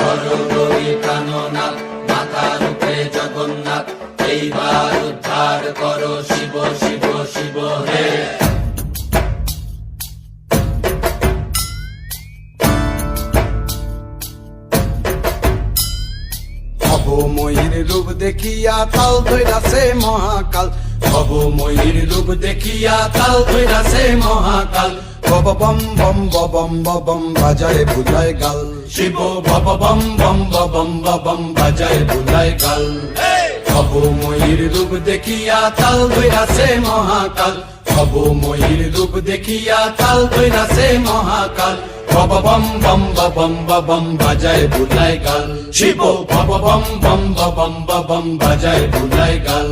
হরগরি প্রাণনাথ, মাথার উপরে জগন্নাথ, এইবার উদ্ধার করো শিব শিব শিব হে। ভবময়ীর রূপ দেখিয়া তাল ধৈরাছে মহাকাল, ভবময়ীর রূপ দেখিয়া তাল ধইরাছে মহাকাল। বব বম বম বম বম বাজায় বুলায় গাল, শিব ভব বম বম বম বম বাজায় বুলায় গাল। ভবময়ীর রূপ দেখিয়া তাল ধইরাছে মহাকাল, ভবময়ীর রূপ দেখিয়া তাল ধইরাছে মহাকাল। ভব বম বম বম বাজায় বুলায় গাল, শিব ভব বম বম বম বাজায় বুলায় গাল।